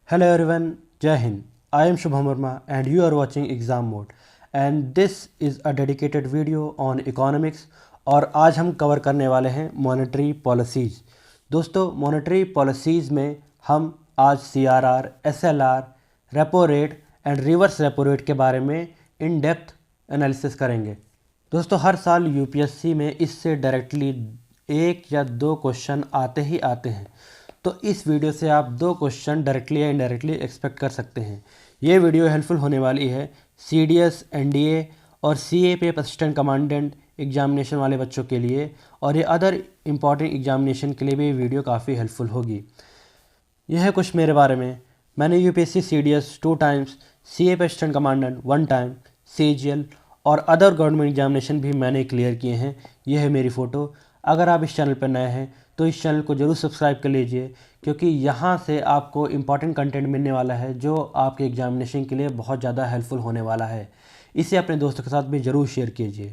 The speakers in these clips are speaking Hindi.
Hello everyone, Jai Hind. I am Shubham Verma and you are watching Exam Mode and this is a dedicated video on economics और आज हम कवर करने वाले हैं मॉनेटरी पॉलिसीज़। दोस्तों मॉनेटरी पॉलिसीज़ में हम आज CRR, SLR, repo rate and reverse repo rate के बारे में इन डेप्थ एनालिसिस करेंगे। दोस्तों हर साल यूपीएससी में इससे डायरेक्टली एक या दो क्वेश्चन आते ही आते हैं, तो इस वीडियो से आप दो क्वेश्चन डायरेक्टली या इनडायरेक्टली एक्सपेक्ट कर सकते हैं। ये वीडियो हेल्पफुल होने वाली है सीडीएस, एनडीए और सीएपीएफ असिस्टेंट कमांडेंट एग्जामिनेशन वाले बच्चों के लिए, और ये अदर इम्पॉर्टेंट एग्जामिनेशन के लिए भी ये वीडियो काफ़ी हेल्पफुल होगी। यह है कुछ मेरे बारे में। मैंने UPSC CDS 2 times, CAPF assistant commandant 1 time, CGL और अदर गवर्नमेंट एग्जामिनेशन भी मैंने क्लियर किए हैं। यह है मेरी फ़ोटो। अगर आप इस चैनल पर नए हैं तो इस चैनल को ज़रूर सब्सक्राइब कर लीजिए, क्योंकि यहाँ से आपको इम्पॉर्टेंट कंटेंट मिलने वाला है जो आपके एग्जामिनेशन के लिए बहुत ज़्यादा हेल्पफुल होने वाला है। इसे अपने दोस्तों के साथ भी ज़रूर शेयर कीजिए।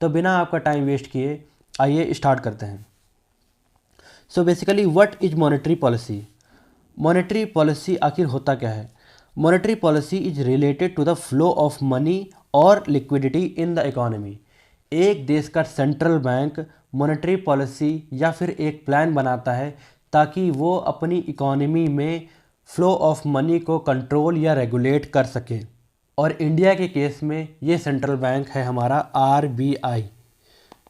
तो बिना आपका टाइम वेस्ट किए आइए स्टार्ट करते हैं। So basically what is monetary policy? Monetary policy आखिर होता क्या है? Monetary policy is related to the flow of money और लिक्विडिटी इन द इकोनॉमी। एक देश का सेंट्रल बैंक मॉनेटरी पॉलिसी या फिर एक प्लान बनाता है ताकि वो अपनी इकोनॉमी में फ्लो ऑफ मनी को कंट्रोल या रेगुलेट कर सके। और इंडिया के केस में ये सेंट्रल बैंक है हमारा आरबीआई।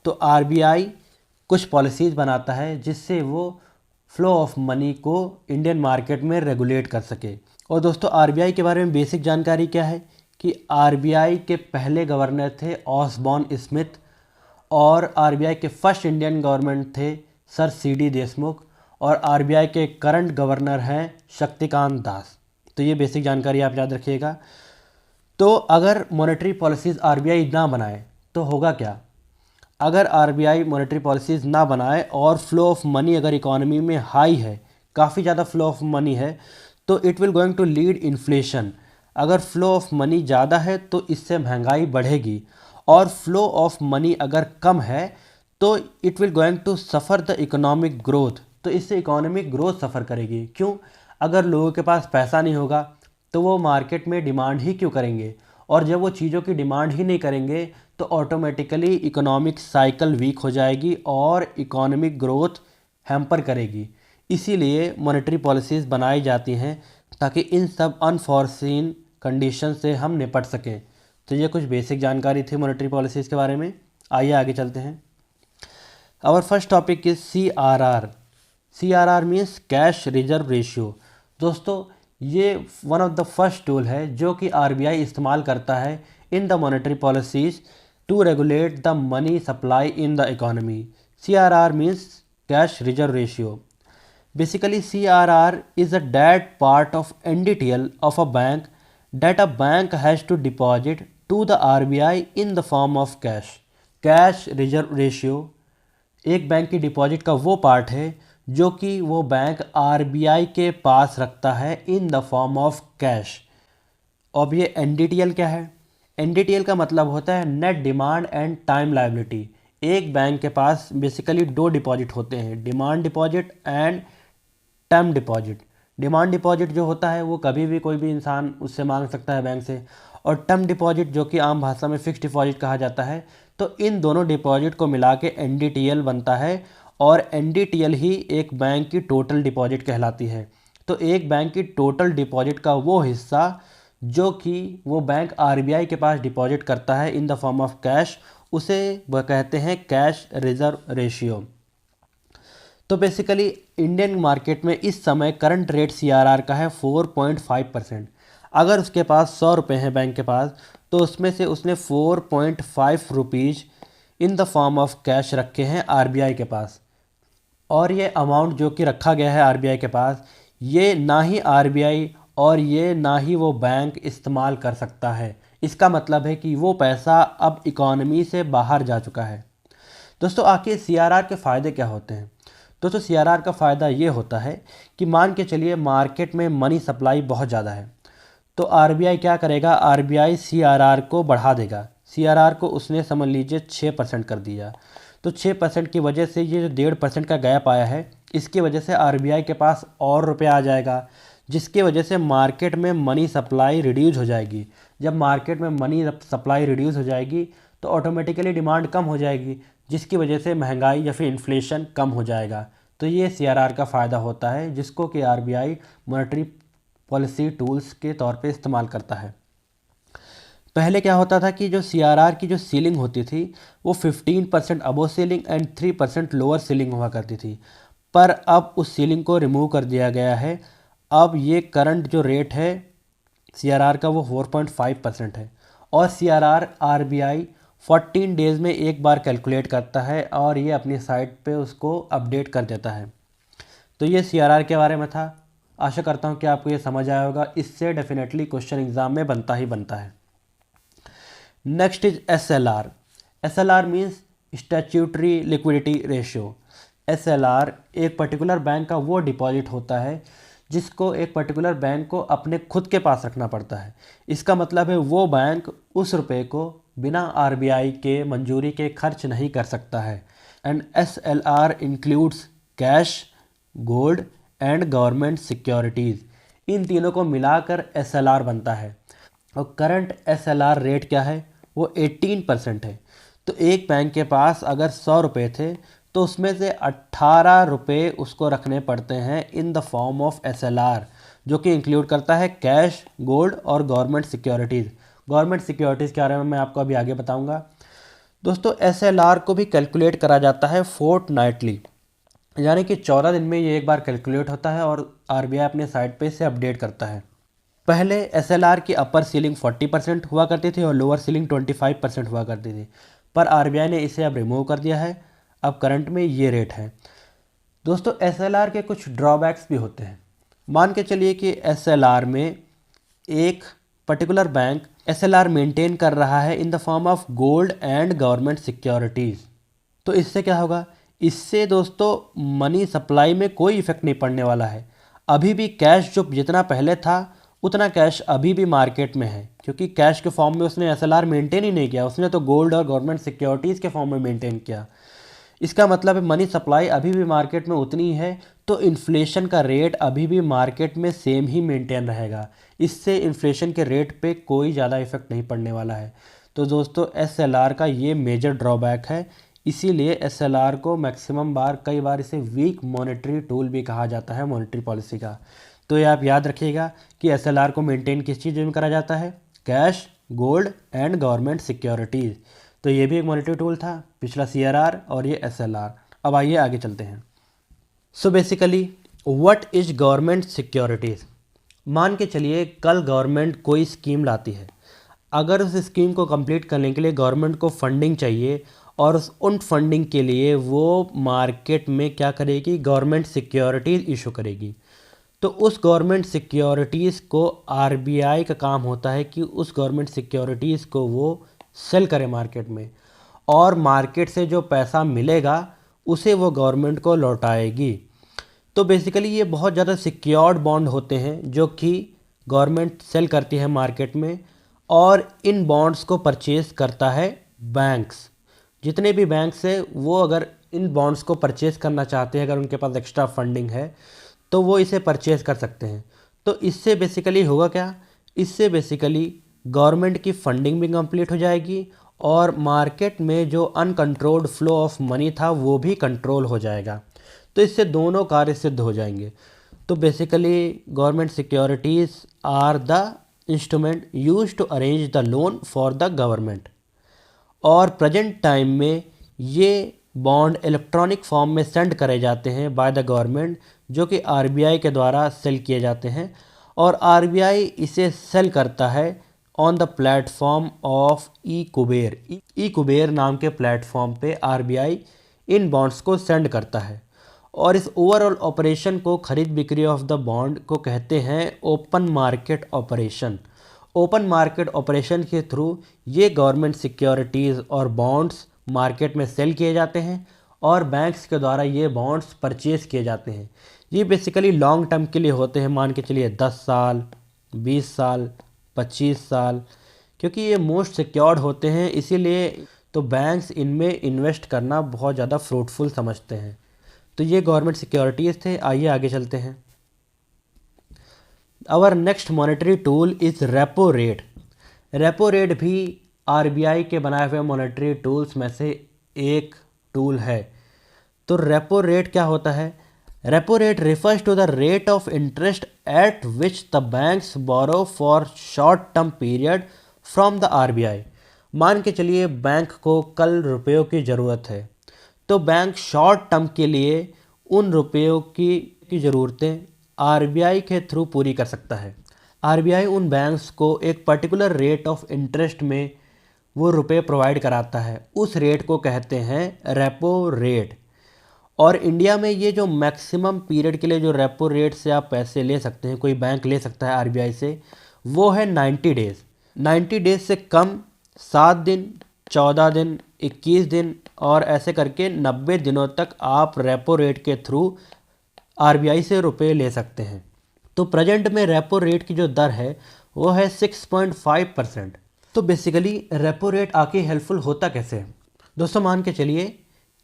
तो आरबीआई कुछ पॉलिसीज़ बनाता है जिससे वो फ्लो ऑफ मनी को इंडियन मार्केट में रेगुलेट कर सके। और दोस्तों आरबीआई के बारे में बेसिक जानकारी क्या है कि आरबीआई के पहले गवर्नर थे ऑसबॉर्न स्मिथ, और आरबीआई के फर्स्ट इंडियन गवर्नमेंट थे सर सीडी देशमुख, और आरबीआई के करंट गवर्नर हैं शक्तिकांत दास। तो ये बेसिक जानकारी आप याद रखिएगा। तो अगर मॉनेटरी पॉलिसीज़ आरबीआई ना बनाए तो होगा क्या? अगर आरबीआई मॉनेटरी पॉलिसीज़ ना बनाए और फ्लो ऑफ मनी अगर इकोनॉमी में हाई है, काफ़ी ज़्यादा फ्लो ऑफ मनी है, तो it will going to lead inflation. अगर फ्लो ऑफ मनी ज़्यादा है तो इससे महंगाई बढ़ेगी, और फ्लो ऑफ मनी अगर कम है तो it will going to suffer the economic growth. तो इससे इकोनॉमिक ग्रोथ सफ़र करेगी। क्यों? अगर लोगों के पास पैसा नहीं होगा तो वो मार्केट में डिमांड ही क्यों करेंगे, और जब वो चीज़ों की डिमांड ही नहीं करेंगे तो ऑटोमेटिकली इकोनॉमिक साइकिल वीक हो जाएगी और इकोनॉमिक ग्रोथ हैम्पर करेगी। इसीलिए मॉनेटरी पॉलिसीज़ बनाई जाती हैं ताकि इन सब अनफॉर्सीन कंडीशन से हम निपट सकें। तो ये कुछ बेसिक जानकारी थी मॉनेटरी पॉलिसीज़ के बारे में। आइए आगे चलते हैं। Our first topic is CRR। CRR means cash reserve ratio. दोस्तों ये one of the first tool है जो कि आरबीआई इस्तेमाल करता है in the monetary policies to regulate the money supply in the economy. CRR means cash reserve ratio. Basically, CRR is a dead part of NDTL of a bank that a bank has to deposit to the RBI in the form of cash. Cash reserve ratio एक बैंक की डिपॉजिट का वो पार्ट है जो कि वो बैंक आरबीआई के पास रखता है in the form of cash. अब ये एनडीटीएल क्या है? एनडीटीएल का मतलब होता है net demand and time liability. एक बैंक के पास बेसिकली दो डिपॉजिट होते हैं, demand deposit and term deposit. Demand deposit जो होता है वो कभी भी कोई भी इंसान उससे मांग सकता है बैंक से, और टर्म डिपॉजिट जो कि आम भाषा में फिक्स डिपॉजिट कहा जाता है। तो इन दोनों डिपॉजिट को मिला के एनडीटीएल बनता है, और एनडीटीएल ही एक बैंक की टोटल डिपॉजिट कहलाती है। तो एक बैंक की टोटल डिपॉजिट का वो हिस्सा जो कि वो बैंक आरबीआई के पास डिपॉजिट करता है in the form of cash, उसे वह कहते हैं कैश रिजर्व रेशियो। तो बेसिकली इंडियन मार्केट में इस समय करंट रेट CRR का है 4.5%। अगर उसके पास 100 रुपये हैं बैंक के पास, तो उसमें से उसने 4.5 rupees in the form of cash रखे हैं आरबीआई के पास। और ये अमाउंट जो कि रखा गया है आरबीआई के पास, ये ना ही आरबीआई और ये ना ही वो बैंक इस्तेमाल कर सकता है। इसका मतलब है कि वो पैसा अब इकॉनमी से बाहर जा चुका है। दोस्तों आखिर CRR के फ़ायदे क्या होते हैं? दोस्तों CRR का फ़ायदा ये होता है कि मान के चलिए मार्केट में मनी सप्लाई बहुत ज़्यादा है, तो आरबीआई क्या करेगा? आरबीआई CRR को बढ़ा देगा। CRR को उसने समझ लीजिए 6% कर दिया, तो 6% की वजह से ये जो 1.5% का गैप आया है, इसकी वजह से आरबीआई के पास और रुपया आ जाएगा। जिसकी वजह से मार्केट में मनी सप्लाई रिड्यूस हो जाएगी। जब मार्केट में मनी सप्लाई रिड्यूस हो जाएगी तो ऑटोमेटिकली डिमांड कम हो जाएगी, जिसकी वजह से महंगाई या फिर इन्फ्लेशन कम हो जाएगा। तो ये CRR का फ़ायदा होता है, जिसको कि RBI मॉनेटरी पॉलिसी टूल्स के तौर पे इस्तेमाल करता है। पहले क्या होता था कि जो CRR की जो सीलिंग होती थी वो 15% above ceiling and 3% lower ceiling हुआ करती थी, पर अब उस सीलिंग को रिमूव कर दिया गया है। अब ये करंट जो रेट है CRR का वो 4.5% है, और CRR RBI 14 डेज़ में एक बार कैलकुलेट करता है और ये अपनी साइट पे उसको अपडेट कर देता है। तो ये CRR के बारे में था। आशा करता हूँ कि आपको ये समझ आया होगा। इससे डेफिनेटली क्वेश्चन एग्ज़ाम में बनता ही बनता है। Next is SLR। SLR means statutory liquidity ratio. SLR एक पर्टिकुलर बैंक का वो डिपॉजिट होता है जिसको एक पर्टिकुलर बैंक को अपने खुद के पास रखना पड़ता है। इसका मतलब है वो बैंक उस रुपए को बिना RBI के मंजूरी के खर्च नहीं कर सकता है। And SLR includes cash, gold and government securities. इन तीनों को मिलाकर SLR बनता है। और करंट SLR रेट क्या है? वो 18% है। तो एक बैंक के पास अगर 100 रुपये थे तो उसमें से 18 रुपये उसको रखने पड़ते हैं in the form of SLR, जो कि इंक्लूड करता है कैश, गोल्ड और गवर्नमेंट सिक्योरिटीज़। गवर्नमेंट सिक्योरिटीज़ के बारे में मैं आपको अभी आगे बताऊंगा। दोस्तों SLR को भी कैलकुलेट करा जाता है फोर्टनाइटली, यानी कि 14 दिन में ये एक बार कैलकुलेट होता है और RBI अपने साइट पे इसे अपडेट करता है। पहले SLR की अपर सीलिंग 40% हुआ करती थी और लोअर सीलिंग 25% हुआ करती थी, पर RBI ने इसे अब रिमूव कर दिया है। अब करंट में ये रेट है। दोस्तों SLR के कुछ ड्रॉबैक्स भी होते हैं। मान के चलिए कि SLR में एक पर्टिकुलर बैंक SLR मेंटेन कर रहा है in the form of gold and government securities. तो इससे क्या होगा? इससे दोस्तों मनी सप्लाई में कोई इफेक्ट नहीं पड़ने वाला है। अभी भी कैश जो जितना पहले था उतना कैश अभी भी मार्केट में है, क्योंकि कैश के फॉर्म में उसने SLR मेंटेन ही नहीं किया, उसने तो गोल्ड और गवर्नमेंट सिक्योरिटीज़ के फॉर्म में मेंटेन किया। इसका मतलब है मनी सप्लाई अभी भी मार्केट में उतनी ही है, तो इन्फ्लेशन का रेट अभी भी मार्केट में सेम ही मेंटेन रहेगा। इससे इन्फ्लेशन के रेट पे कोई ज़्यादा इफेक्ट नहीं पड़ने वाला है। तो दोस्तों SLR का ये मेजर ड्रॉबैक है। इसीलिए SLR को मैक्सिमम बार कई बार इसे वीक मॉनेटरी टूल भी कहा जाता है मॉनेटरी पॉलिसी का। तो ये आप याद रखिएगा कि SLR को मेंटेन किस चीज़ में करा जाता है? Cash, gold and government securities. तो ये भी एक मॉनेटरी टूल था, पिछला CRR और ये SLR। अब आइए आगे चलते हैं। So basically what is government securities? मान के चलिए कल गवर्नमेंट कोई स्कीम लाती है। अगर उस स्कीम को कंप्लीट करने के लिए गवर्नमेंट को फंडिंग चाहिए और उन फंडिंग के लिए वो मार्केट में क्या करेगी? गवर्नमेंट सिक्योरिटीज़ इशू करेगी। तो उस गवर्नमेंट सिक्योरिटीज़ को RBI का काम होता है कि उस गवर्नमेंट सिक्योरिटीज़ को वो सेल करे मार्केट में, और मार्केट से जो पैसा मिलेगा उसे वो गवर्नमेंट को लौटाएगी। तो बेसिकली ये बहुत ज़्यादा सिक्योर्ड बॉन्ड होते हैं जो कि गवर्नमेंट सेल करती है मार्केट में, और इन बॉन्ड्स को परचेज़ करता है बैंक्स। जितने भी बैंक्स हैं वो अगर इन बॉन्ड्स को परचेज़ करना चाहते हैं, अगर उनके पास एक्स्ट्रा फंडिंग है तो वो इसे परचेज़ कर सकते हैं। तो इससे बेसिकली होगा क्या? इससे बेसिकली गवर्नमेंट की फंडिंग भी कंप्लीट हो जाएगी और मार्केट में जो अनकंट्रोल्ड फ्लो ऑफ मनी था वो भी कंट्रोल हो जाएगा। तो इससे दोनों कार्य सिद्ध हो जाएंगे। तो basically government securities are the instrument use to arrange the loan for the government. और प्रेजेंट टाइम में ये बॉन्ड इलेक्ट्रॉनिक फॉर्म में सेंड करे जाते हैं बाय द गवर्नमेंट, जो कि RBI के द्वारा सेल किए जाते हैं, और RBI इसे सेल करता है ऑन द प्लेटफॉर्म ऑफ ई-कुबेर। ई-कुबेर नाम के प्लेटफॉर्म पे RBI इन बॉन्ड्स को सेंड करता है, और इस ओवरऑल ऑपरेशन को खरीद बिक्री ऑफ द बॉन्ड को कहते हैं open market operation. Open market operation के थ्रू ये गवर्नमेंट सिक्योरिटीज़ और बॉन्ड्स मार्केट में सेल किए जाते हैं और बैंक्स के द्वारा ये बॉन्ड्स परचेज़ किए जाते हैं। ये बेसिकली लॉन्ग टर्म के लिए होते हैं, मान के चलिए 10 साल, 20 साल, 25 साल, क्योंकि ये मोस्ट सिक्योर्ड होते हैं। इसीलिए तो बैंक्स इनमें इन्वेस्ट करना बहुत ज़्यादा फ्रूटफुल समझते हैं। तो ये गवर्नमेंट सिक्योरिटीज़ थे। आइए आगे चलते हैं। Our next monetary tool is repo rate. Repo rate भी आरबीआई के बनाए हुए मॉनेटरी टूल्स में से एक टूल है। तो रेपो रेट क्या होता है? Repo rate refers to the rate of interest at which the banks borrow for short term period from the RBI. मान के चलिए बैंक को कल रुपयों की ज़रूरत है, तो बैंक शॉर्ट टर्म के लिए उन रुपयों की ज़रूरतें आरबीआई के थ्रू पूरी कर सकता है। आरबीआई उन बैंक्स को एक पर्टिकुलर रेट ऑफ इंटरेस्ट में वो रुपए प्रोवाइड कराता है, उस रेट को कहते हैं रेपो रेट। और इंडिया में ये जो मैक्सिमम पीरियड के लिए जो रेपो रेट से आप पैसे ले सकते हैं, कोई बैंक ले सकता है आरबीआई से, वो है 90 डेज़। 90 डेज़ से कम 7 दिन, 14 दिन, 21 दिन और ऐसे करके 90 दिनों तक आप रेपो रेट के थ्रू आरबीआई से रुपए ले सकते हैं। तो प्रेजेंट में रेपो रेट की जो दर है वो है 6.5%। तो बेसिकली रेपो रेट आके हेल्पफुल होता कैसे है? दोस्तों मान के चलिए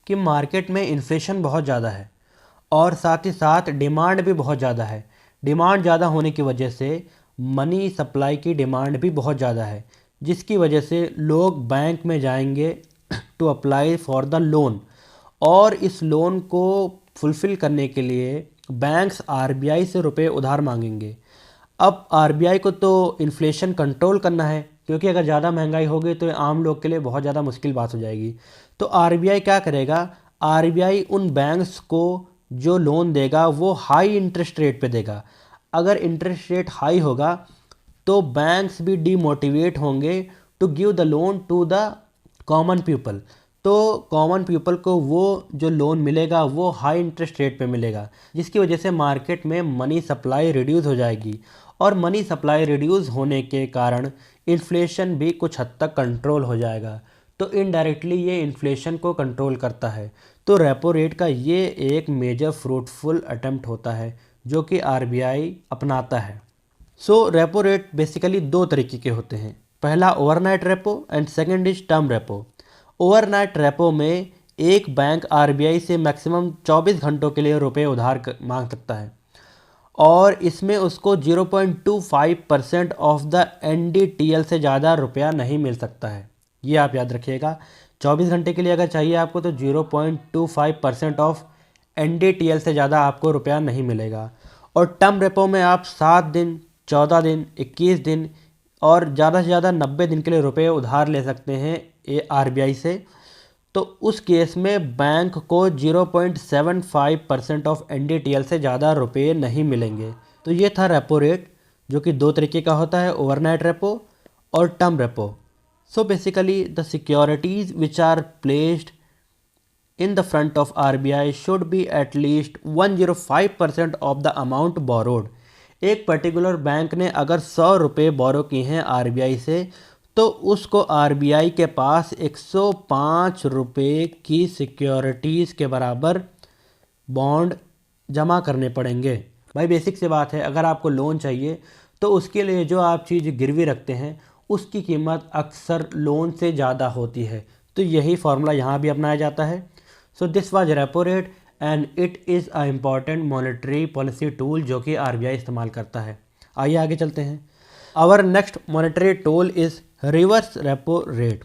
कि मार्केट में इन्फ्लेशन बहुत ज़्यादा है और साथ ही साथ डिमांड भी बहुत ज़्यादा है। डिमांड ज़्यादा होने की वजह से मनी सप्लाई की डिमांड भी बहुत ज़्यादा है, जिसकी वजह से लोग बैंक में जाएंगे to apply for the loan, और इस लोन को फुलफ़िल करने के लिए बैंक्स आरबीआई से रुपए उधार मांगेंगे। अब आरबीआई को तो इन्फ्लेशन कंट्रोल करना है, क्योंकि अगर ज़्यादा महंगाई होगी तो आम लोग के लिए बहुत ज़्यादा मुश्किल बात हो जाएगी। तो आरबीआई क्या करेगा? आरबीआई उन बैंक्स को जो लोन देगा वो हाई इंटरेस्ट रेट पे देगा। अगर इंटरेस्ट रेट हाई होगा तो बैंक्स भी डीमोटिवेट होंगे to give the loan to the common people. तो कॉमन पीपल को वो जो लोन मिलेगा वो हाई इंटरेस्ट रेट पे मिलेगा, जिसकी वजह से मार्केट में मनी सप्लाई रिड्यूस हो जाएगी, और मनी सप्लाई रिड्यूस होने के कारण इन्फ्लेशन भी कुछ हद तक कंट्रोल हो जाएगा। तो इनडायरेक्टली ये इन्फ्लेशन को कंट्रोल करता है। तो रेपो रेट का ये एक मेजर फ्रूटफुल अटेम्प्ट होता है जो कि आरबीआई अपनाता है। सो रेपो रेट बेसिकली दो तरीके के होते हैं, पहला overnight repo and second is term repo. Overnight repo में एक बैंक आरबीआई से मैक्सिमम 24 घंटों के लिए रुपए उधार मांग सकता है, और इसमें उसको 0.25% ऑफ द एनडीटीएल से ज़्यादा रुपया नहीं मिल सकता है। ये आप याद रखिएगा, 24 घंटे के लिए अगर चाहिए आपको तो 0.25% ऑफ एनडीटीएल से ज़्यादा आपको रुपया नहीं मिलेगा। और टर्म रेपो में आप 7 दिन, 14 दिन, 21 दिन और ज़्यादा से ज़्यादा 90 दिन के लिए रुपये उधार ले सकते हैं आरबीआई से। तो उस केस में बैंक को 0.75% ऑफ एनडीटीएल से ज़्यादा रुपये नहीं मिलेंगे। तो ये था रेपो रेट, जो कि दो तरीके का होता है, ओवरनाइट रेपो और term repo. So basically the securities which are placed in the front of RBI should be at least 105% of the amount borrowed। एक पर्टिकुलर बैंक ने अगर 100 रुपये बोरो किए हैं आरबीआई से, तो उसको आरबीआई के पास 105 रुपये की सिक्योरिटीज़ के बराबर बॉन्ड जमा करने पड़ेंगे। भाई बेसिक सी बात है, अगर आपको लोन चाहिए तो उसके लिए जो आप चीज़ गिरवी रखते हैं उसकी कीमत अक्सर लोन से ज़्यादा होती है। तो यही फार्मूला यहाँ भी अपनाया जाता है। So this was repo rate and it is a important monetary policy tool जो कि आरबीआई इस्तेमाल करता है। आइए आगे चलते हैं। Our next monetary tool is reverse repo rate.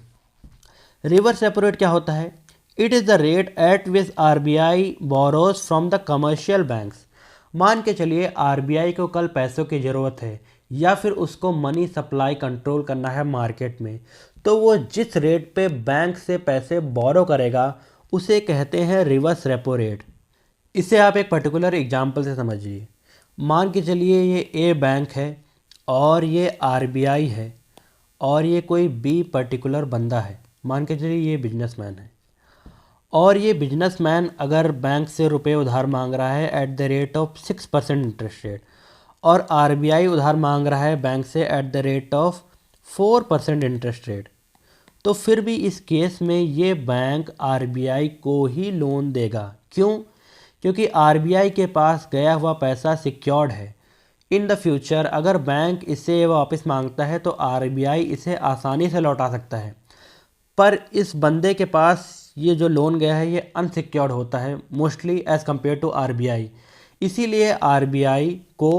Reverse repo rate क्या होता है? It is the rate at which RBI borrows from the commercial banks. मान के चलिए आरबीआई को कल पैसों की ज़रूरत है या फिर उसको मनी सप्लाई कंट्रोल करना है मार्केट में, तो वो जिस रेट पे बैंक से पैसे बोरो करेगा उसे कहते हैं रिवर्स रेपो रेट। इसे आप एक पर्टिकुलर एग्जांपल से समझिए। मान के चलिए ये ए बैंक है और ये आरबीआई है और ये कोई बी पर्टिकुलर बंदा है। मान के चलिए ये बिजनेसमैन है, और ये बिजनेसमैन अगर बैंक से रुपए उधार मांग रहा है at the rate of 6% interest rate, और आरबीआई उधार मांग रहा है बैंक से at the rate of 4% interest rate, तो फिर भी इस केस में ये बैंक आरबीआई को ही लोन देगा। क्यों? क्योंकि आरबीआई के पास गया हुआ पैसा सिक्योर्ड है। इन द फ्यूचर अगर बैंक इसे वापस मांगता है तो आरबीआई इसे आसानी से लौटा सकता है, पर इस बंदे के पास ये जो लोन गया है ये अनसिक्योर्ड होता है mostly as compare to RBI. इसीलिए आरबीआई को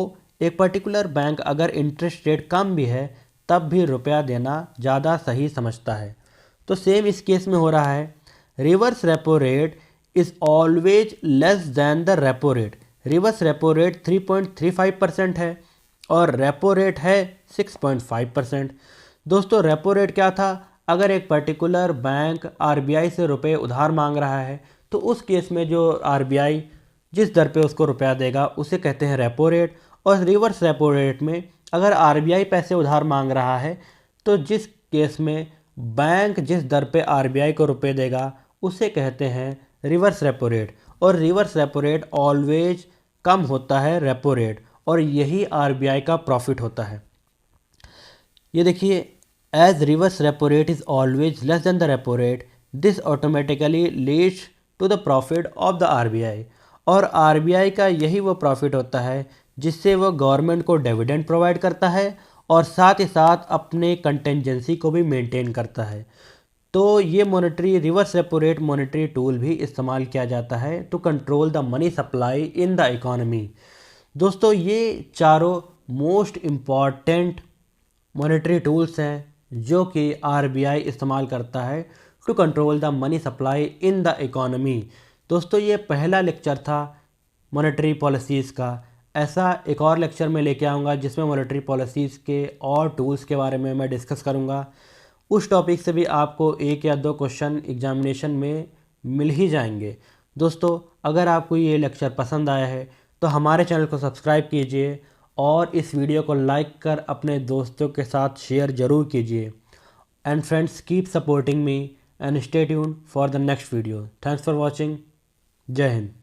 एक पर्टिकुलर बैंक अगर इंटरेस्ट रेट कम भी है तब भी रुपया देना ज़्यादा सही समझता है। तो सेम इस केस में हो रहा है। Reverse repo rate is always less than the repo rate. Reverse repo rate 3.35% है और रेपो रेट है 6.5%। दोस्तों रेपो रेट क्या था? अगर एक पर्टिकुलर बैंक आरबीआई से रुपए उधार मांग रहा है तो उस केस में जो आरबीआई जिस दर पे उसको रुपया देगा उसे कहते हैं रेपो रेट। और रिवर्स रेपो रेट में अगर आरबीआई पैसे उधार मांग रहा है तो जिस केस में बैंक जिस दर पे आरबीआई को रुपए देगा उसे कहते हैं रिवर्स रेपो रेट। और reverse repo rate always come होता है रेपो रेट और यही आरबीआई का प्रॉफिट होता है। ये देखिए, as reverse repo rate is always less than the repo rate, this automatically leads to the profit of the RBI. और आरबीआई का यही वो प्रॉफिट होता है जिससे वो गवर्नमेंट को डिविडेंड प्रोवाइड करता है और साथ ही साथ अपने कंटेंजेंसी को भी मेंटेन करता है। तो ये monetary reverse repo rate monetary tool भी इस्तेमाल किया जाता है to control the money supply in the economy. दोस्तों ये चारों मोस्ट इम्पॉर्टेंट मॉनेटरी टूल्स हैं जो कि आरबीआई इस्तेमाल करता है to control the money supply in the economy. दोस्तों ये पहला लेक्चर था मॉनेटरी पॉलिसीज़ का। ऐसा एक और लेक्चर में लेके आऊँगा जिसमें मॉनेटरी पॉलिसीज़ के और टूल्स के बारे में मैं डिस्कस करूँगा। उस टॉपिक से भी आपको 1 या 2 क्वेश्चन एग्जामिनेशन में मिल ही जाएंगे। दोस्तों अगर आपको ये लेक्चर पसंद आया है तो हमारे चैनल को सब्सक्राइब कीजिए और इस वीडियो को लाइक कर अपने दोस्तों के साथ शेयर ज़रूर कीजिए। And friends, keep supporting me and stay tuned for the next video. Thanks for watching. जय हिंद।